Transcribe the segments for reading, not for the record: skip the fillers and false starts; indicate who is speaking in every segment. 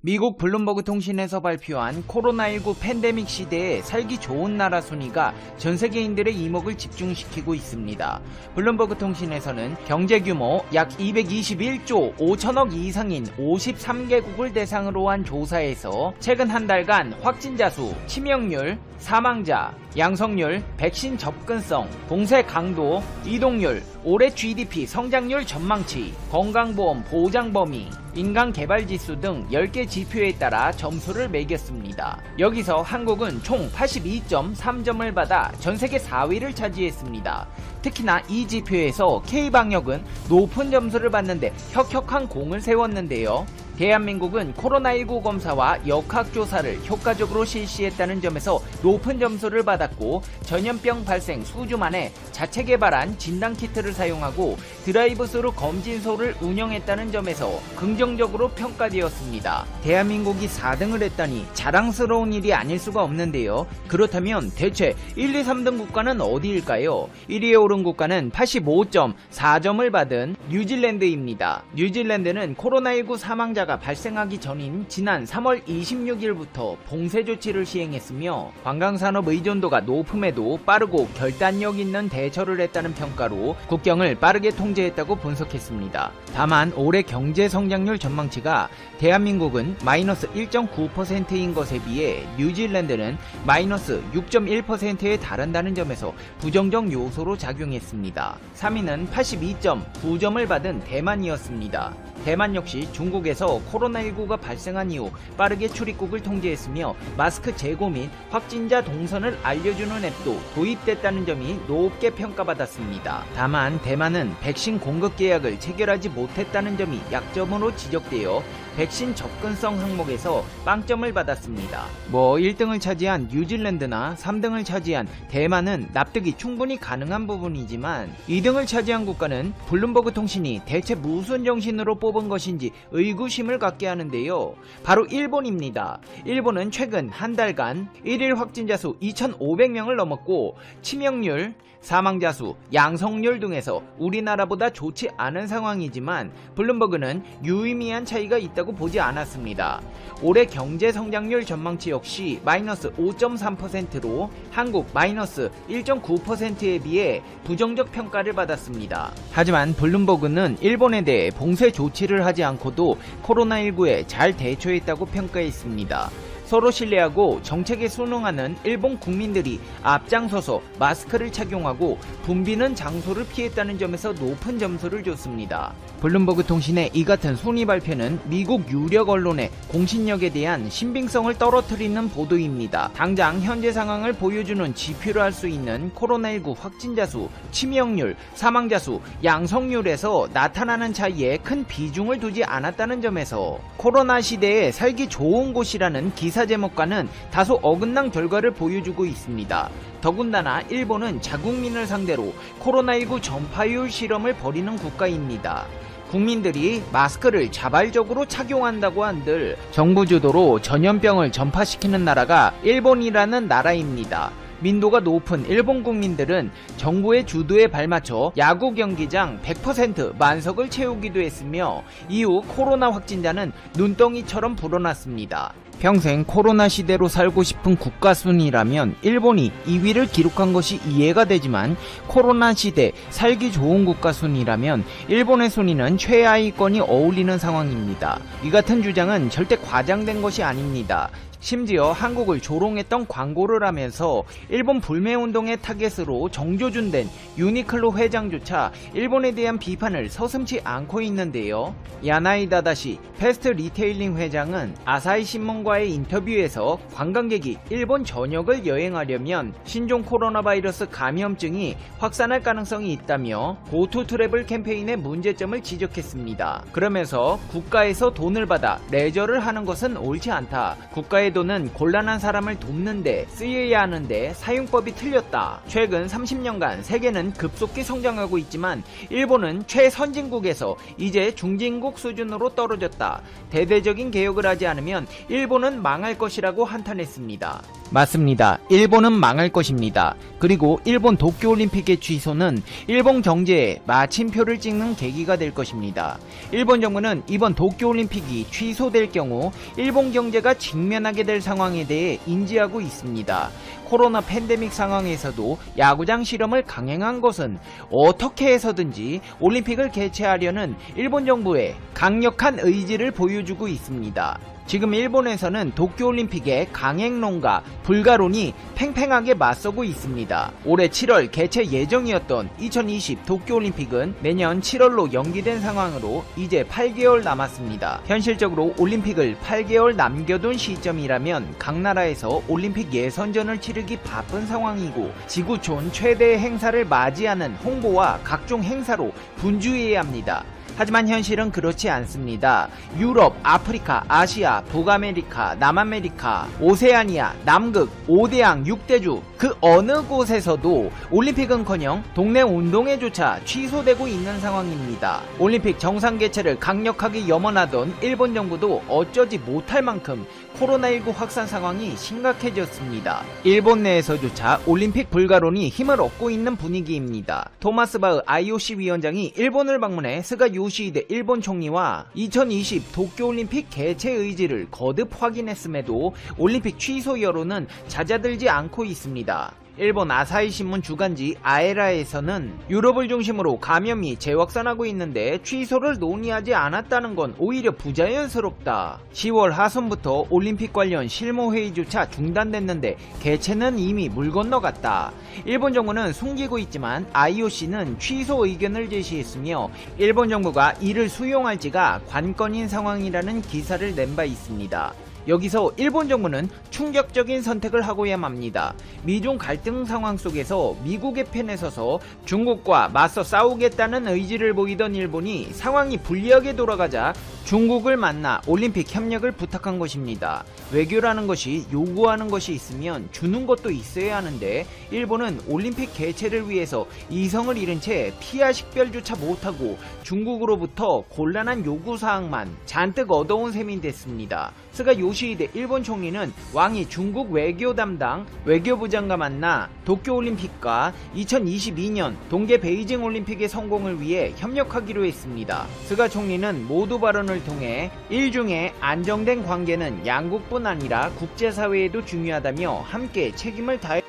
Speaker 1: 미국 블룸버그 통신에서 발표한 코로나19 팬데믹 시대에 살기 좋은 나라 순위가 전 세계인들의 이목을 집중시키고 있습니다. 블룸버그 통신에서는 경제 규모 약 221조 5천억 이상인 53개국을 대상으로 한 조사에서 최근 한 달간 확진자 수, 치명률, 사망자, 양성률, 백신 접근성, 봉쇄 강도, 이동률, 올해 GDP 성장률 전망치, 건강보험 보장 범위, 인간 개발 지수 등 10개 지표에 따라 점수를 매겼습니다. 여기서 한국은 총 82.3점을 받아 전세계 4위를 차지했습니다. 특히나 이 지표에서 K방역은 높은 점수를 받는데 혁혁한 공을 세웠는데요. 대한민국은 코로나19 검사와 역학조사를 효과적으로 실시했다는 점에서 높은 점수를 받았고, 전염병 발생 수주 만에 자체 개발한 진단키트를 사용하고 드라이브스루 검진소를 운영했다는 점에서 긍정적으로 평가되었습니다. 대한민국이 4등을 했다니 자랑스러운 일이 아닐 수가 없는데요. 그렇다면 대체 1, 2, 3등 국가는 어디일까요? 1위에 오른 국가는 85.4점을 받은 뉴질랜드입니다. 뉴질랜드는 코로나19 사망자가 발생하기 전인 지난 3월 26일부터 봉쇄 조치를 시행했으며, 관광산업 의존도가 높음에도 빠르고 결단력 있는 대처를 했다는 평가로 국경을 빠르게 통제했다고 분석했습니다. 다만 올해 경제 성장률 전망치가 대한민국은 마이너스 1.9%인 것에 비해 뉴질랜드는 마이너스 6.1%에 달한다는 점에서 부정적 요소로 작용했습니다. 3위는 82.9점을 받은 대만이었습니다. 대만 역시 중국에서 코로나19가 발생한 이후 빠르게 출입국을 통제했으며 마스크 재고 및 확진자 동선을 알려주는 앱도 도입됐다는 점이 높게 평가받았습니다. 다만 대만은 백신 공급 계약을 체결하지 못했다는 점이 약점으로 지적되어 백신 접근성 항목에서 빵점을 받았습니다. 1등을 차지한 뉴질랜드나 3등을 차지한 대만은 납득이 충분히 가능한 부분이지만, 2등을 차지한 국가는 블룸버그 통신이 대체 무슨 정신으로 뽑은 것인지 의구심을 갖게 하는데요. 바로 일본입니다. 일본은 최근 한 달간 1일 확진자 수 2,500명을 넘었고, 치명률, 사망자 수, 양성률 등에서 우리나라보다 좋지 않은 상황이지만 블룸버그는 유의미한 차이가 있다고 보지 않았습니다. 올해 경제 성장률 전망치 역시 마이너스 5.3%로 한국 마이너스 1.9%에 비해 부정적 평가를 받았습니다. 하지만 블룸버그는 일본에 대해 봉쇄 조치를 하지 않고도 코로나19에 잘 대처했다고 평가했습니다. 서로 신뢰하고 정책에 순응하는 일본 국민들이 앞장서서 마스크를 착용하고 붐비는 장소를 피했다는 점에서 높은 점수를 줬습니다. 블룸버그 통신의 이 같은 순위 발표는 미국 유력 언론의 공신력에 대한 신빙성을 떨어뜨리는 보도입니다. 당장 현재 상황을 보여주는 지표로 할 수 있는 코로나19 확진자 수, 치명률, 사망자 수, 양성률에서 나타나는 차이에 큰 비중을 두지 않았다는 점에서 코로나 시대에 살기 좋은 곳이라는 기사 제목과는 다소 어긋난 결과를 보여주고 있습니다. 더군다나 일본은 자국민을 상대로 코로나19 전파율 실험을 벌이는 국가입니다. 국민들이 마스크를 자발적으로 착용한다고 한들 정부 주도로 전염병을 전파시키는 나라가 일본이라는 나라입니다. 민도가 높은 일본 국민들은 정부의 주도에 발맞춰 야구 경기장 100% 만석을 채우기도 했으며, 이후 코로나 확진자는 눈덩이처럼 불어났습니다. 평생 코로나 시대로 살고 싶은 국가 순위라면 일본이 2위를 기록한 것이 이해가 되지만, 코로나 시대 살기 좋은 국가 순위라면 일본의 순위는 최하위권이 어울리는 상황입니다. 이 같은 주장은 절대 과장된 것이 아닙니다. 심지어 한국을 조롱했던 광고를 하면서 일본 불매운동의 타겟으로 정조준된 유니클로 회장조차 일본에 대한 비판을 서슴지 않고 있는데요. 야나이 다다시 패스트 리테일링 회장은 아사히 신문과의 인터뷰에서 관광객이 일본 전역을 여행하려면 신종 코로나 바이러스 감염증이 확산할 가능성이 있다며 고투 트래블 캠페인의 문제점을 지적했습니다. 그러면서 국가에서 돈을 받아 레저를 하는 것은 옳지 않다. 국가에 외도는 곤란한 사람을 돕는데 쓰여야 하는데 사용법이 틀렸다. 최근 30년간 세계는 급속히 성장하고 있지만 일본은 최선진국에서 이제 중진국 수준으로 떨어졌다. 대대적인 개혁을 하지 않으면 일본은 망할 것이라고 한탄했습니다. 맞습니다. 일본은 망할 것입니다. 그리고 일본 도쿄올림픽의 취소는 일본 경제에 마침표를 찍는 계기가 될 것입니다. 일본 정부는 이번 도쿄올림픽이 취소될 경우 일본 경제가 직면하게 될 상황에 대해 인지하고 있습니다. 코로나 팬데믹 상황에서도 야구장 실험을 강행한 것은 어떻게 해서든지 올림픽을 개최하려는 일본 정부의 강력한 의지를 보여주고 있습니다. 지금 일본에서는 도쿄올림픽의 강행론과 불가론이 팽팽하게 맞서고 있습니다. 올해 7월 개최 예정이었던 2020 도쿄올림픽은 내년 7월로 연기된 상황으로 이제 8개월 남았습니다. 현실적으로 올림픽을 8개월 남겨둔 시점이라면 각 나라에서 올림픽 예선전을 치르기 바쁜 상황이고 지구촌 최대 행사를 맞이하는 홍보와 각종 행사로 분주해야 합니다. 하지만 현실은 그렇지 않습니다. 유럽, 아프리카, 아시아, 북아메리카, 남아메리카, 오세아니아, 남극, 5대양, 6대주 그 어느 곳에서도 올림픽은커녕 동네 운동회조차 취소되고 있는 상황입니다. 올림픽 정상 개최를 강력하게 염원하던 일본 정부도 어쩌지 못할 만큼 코로나19 확산 상황이 심각해졌습니다. 일본 내에서조차 올림픽 불가론이 힘을 얻고 있는 분위기입니다. 토마스 바흐 IOC 위원장이 일본을 방문해 스가 요시히데 일본 총리와 2020 도쿄올림픽 개최 의지를 거듭 확인했음에도 올림픽 취소 여론은 잦아들지 않고 있습니다. 일본 아사히 신문 주간지 아에라에서는 유럽을 중심으로 감염이 재확산하고 있는데 취소를 논의하지 않았다는 건 오히려 부자연스럽다. 10월 하순부터 올림픽 관련 실무회의조차 중단됐는데 개최는 이미 물 건너갔다. 일본 정부는 숨기고 있지만 IOC는 취소 의견을 제시했으며 일본 정부가 이를 수용할지가 관건인 상황이라는 기사를 낸 바 있습니다. 여기서 일본 정부는 충격적인 선택을 하고야 합니다. 미중 갈등 상황 속에서 미국의 편에 서서 중국과 맞서 싸우겠다는 의지를 보이던 일본이 상황이 불리하게 돌아가자 중국을 만나 올림픽 협력을 부탁한 것입니다. 외교라는 것이 요구하는 것이 있으면 주는 것도 있어야 하는데 일본은 올림픽 개최를 위해서 이성을 잃은 채 피하 식별조차 못하고 중국으로부터 곤란한 요구사항만 잔뜩 얻어온 셈이 됐습니다. 스가 요시히데 일본 총리는 왕이 중국 외교 담당 외교부장과 만나 도쿄올림픽과 2022년 동계 베이징 올림픽의 성공을 위해 협력하기로 했습니다. 스가 총리는 모두 발언을 통해 일중의 안정된 관계는 양국뿐 아니라 국제사회에도 중요하다며 함께 책임을 다해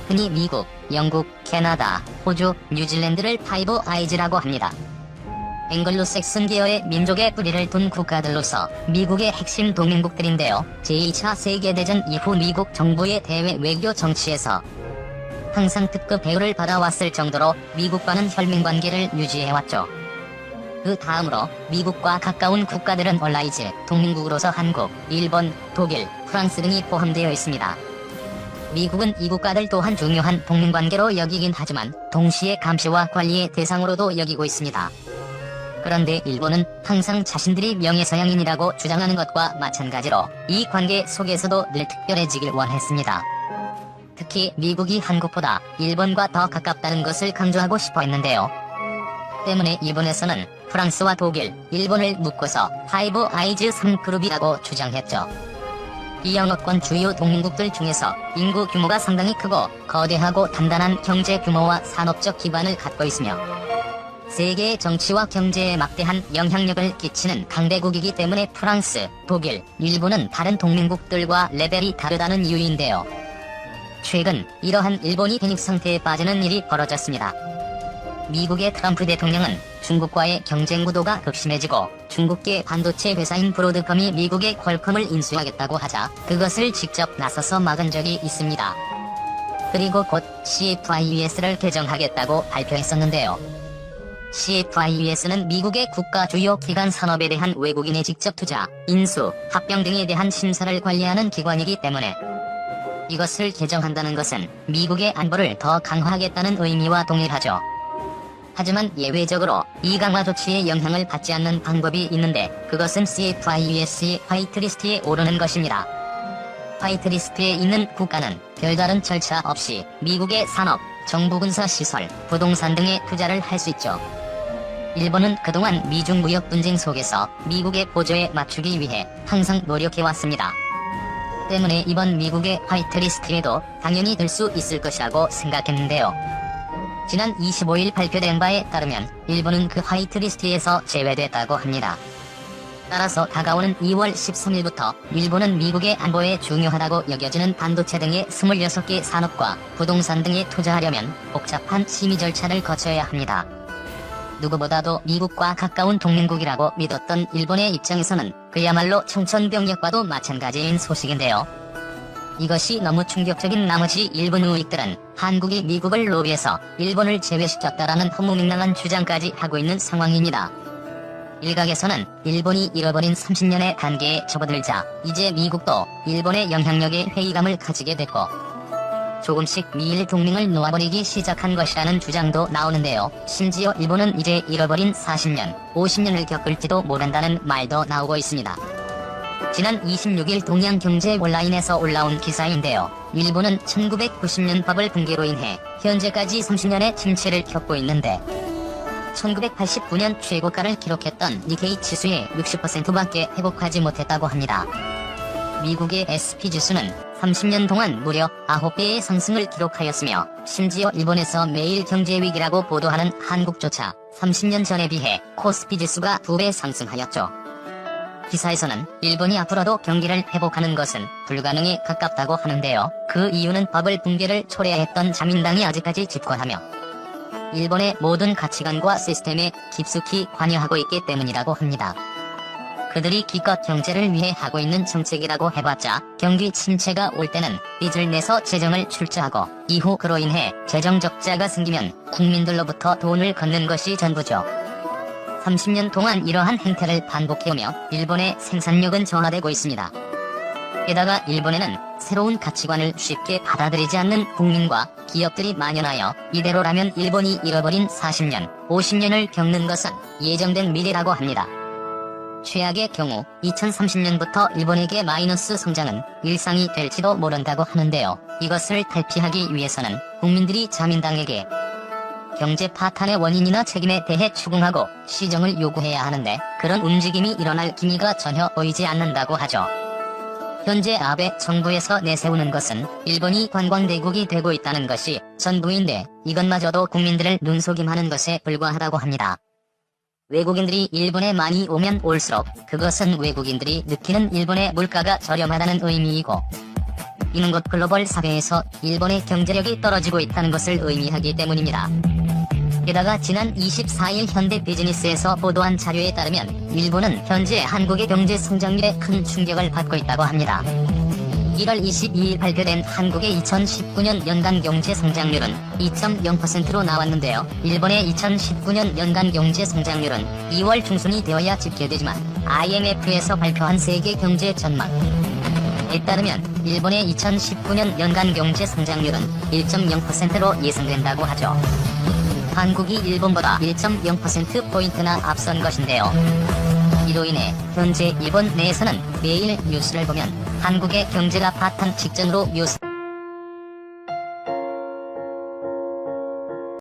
Speaker 2: 흔히 미국, 영국, 캐나다, 호주, 뉴질랜드를 파이브 아이즈라고 합니다. 앵글로색슨 계열의 민족의 뿌리를 둔 국가들로서 미국의 핵심 동맹국들인데요. 제2차 세계대전 이후 미국 정부의 대외 외교 정치에서 항상 특급 배우를 받아왔을 정도로 미국과는 혈맹관계를 유지해왔죠. 그 다음으로 미국과 가까운 국가들은 얼라이즈, 동맹국으로서 한국, 일본, 독일, 프랑스 등이 포함되어 있습니다. 미국은 이 국가들 또한 중요한 동맹관계로 여기긴 하지만 동시에 감시와 관리의 대상으로도 여기고 있습니다. 그런데 일본은 항상 자신들이 명예서양인이라고 주장하는 것과 마찬가지로 이 관계 속에서도 늘 특별해지길 원했습니다. 특히 미국이 한국보다 일본과 더 가깝다는 것을 강조하고 싶어 했는데요. 때문에 일본에서는 프랑스와 독일, 일본을 묶어서 파이브 아이즈 3그룹이라고 주장했죠. 이 영어권 주요 동맹국들 중에서 인구 규모가 상당히 크고 거대하고 단단한 경제 규모와 산업적 기반을 갖고 있으며 세계의 정치와 경제에 막대한 영향력을 끼치는 강대국이기 때문에 프랑스, 독일, 일본은 다른 동맹국들과 레벨이 다르다는 이유인데요. 최근 이러한 일본이 패닉 상태에 빠지는 일이 벌어졌습니다. 미국의 트럼프 대통령은 중국과의 경쟁 구도가 극심해지고 중국계 반도체 회사인 브로드컴이 미국의 퀄컴을 인수하겠다고 하자 그것을 직접 나서서 막은 적이 있습니다. 그리고 곧 CFIUS를 개정하겠다고 발표했었는데요. CFIUS는 미국의 국가 주요 기관 산업에 대한 외국인의 직접 투자, 인수, 합병 등에 대한 심사를 관리하는 기관이기 때문에 이것을 개정한다는 것은 미국의 안보를 더 강화하겠다는 의미와 동일하죠. 하지만 예외적으로 이 강화 조치의 영향을 받지 않는 방법이 있는데 그것은 CFIUS의 화이트리스트에 오르는 것입니다. 화이트리스트에 있는 국가는 별다른 절차 없이 미국의 산업, 정부 군사 시설, 부동산 등에 투자를 할 수 있죠. 일본은 그동안 미중 무역 분쟁 속에서 미국의 보조에 맞추기 위해 항상 노력해왔습니다. 때문에 이번 미국의 화이트리스트에도 당연히 들 수 있을 것이라고 생각했는데요. 지난 25일 발표된 바에 따르면 일본은 그 화이트리스트에서 제외됐다고 합니다. 따라서 다가오는 2월 13일부터 일본은 미국의 안보에 중요하다고 여겨지는 반도체 등의 26개 산업과 부동산 등에 투자하려면 복잡한 심의 절차를 거쳐야 합니다. 누구보다도 미국과 가까운 동맹국이라고 믿었던 일본의 입장에서는 그야말로 청천벽력과도 마찬가지인 소식인데요. 이것이 너무 충격적인 나머지 일본 우익들은 한국이 미국을 로비해서 일본을 제외시켰다라는 허무맹랑한 주장까지 하고 있는 상황입니다. 일각에서는 일본이 잃어버린 30년의 단계에 접어들자 이제 미국도 일본의 영향력에 회의감을 가지게 됐고 조금씩 미일 동맹을 놓아버리기 시작한 것이라는 주장도 나오는데요. 심지어 일본은 이제 잃어버린 40년, 50년을 겪을지도 모른다는 말도 나오고 있습니다. 지난 26일 동양경제 온라인에서 올라온 기사인데요. 일본은 1990년 버블 붕괴로 인해 현재까지 30년의 침체를 겪고 있는데 1989년 최고가를 기록했던 니케이 지수의 60%밖에 회복하지 못했다고 합니다. 미국의 SP 지수는 30년 동안 무려 9배의 상승을 기록하였으며 심지어 일본에서 매일 경제위기라고 보도하는 한국조차 30년 전에 비해 코스피 지수가 2배 상승하였죠. 기사에서는 일본이 앞으로도 경기를 회복하는 것은 불가능에 가깝다고 하는데요. 그 이유는 버블 붕괴를 초래했던 자민당이 아직까지 집권하며 일본의 모든 가치관과 시스템에 깊숙이 관여하고 있기 때문이라고 합니다. 그들이 기껏 경제를 위해 하고 있는 정책이라고 해봤자 경기 침체가 올 때는 빚을 내서 재정을 출자하고 이후 그로 인해 재정 적자가 생기면 국민들로부터 돈을 걷는 것이 전부죠. 30년 동안 이러한 행태를 반복해오며 일본의 생산력은 저하되고 있습니다. 게다가 일본에는 새로운 가치관을 쉽게 받아들이지 않는 국민과 기업들이 만연하여 이대로라면 일본이 잃어버린 40년, 50년을 겪는 것은 예정된 미래라고 합니다. 최악의 경우 2030년부터 일본에게 마이너스 성장은 일상이 될지도 모른다고 하는데요. 이것을 탈피하기 위해서는 국민들이 자민당에게 경제 파탄의 원인이나 책임에 대해 추궁하고 시정을 요구해야 하는데 그런 움직임이 일어날 기미가 전혀 보이지 않는다고 하죠. 현재 아베 정부에서 내세우는 것은 일본이 관광대국이 되고 있다는 것이 전부인데 이것마저도 국민들을 눈속임하는 것에 불과하다고 합니다. 외국인들이 일본에 많이 오면 올수록 그것은 외국인들이 느끼는 일본의 물가가 저렴하다는 의미이고 이는 곧 글로벌 사회에서 일본의 경제력이 떨어지고 있다는 것을 의미하기 때문입니다. 게다가 지난 24일 현대 비즈니스에서 보도한 자료에 따르면 일본은 현재 한국의 경제 성장률에 큰 충격을 받고 있다고 합니다. 1월 22일 발표된 한국의 2019년 연간 경제 성장률은 2.0%로 나왔는데요. 일본의 2019년 연간 경제 성장률은 2월 중순이 되어야 집계되지만 IMF에서 발표한 세계 경제 전망에 따르면 일본의 2019년 연간 경제 성장률은 1.0%로 예상된다고 하죠. 한국이 일본보다 1.0%포인트나 앞선 것인데요. 이로 인해 현재 일본 내에서는 매일 뉴스를 보면 한국의 경제가 파탄 직전으로 뉴스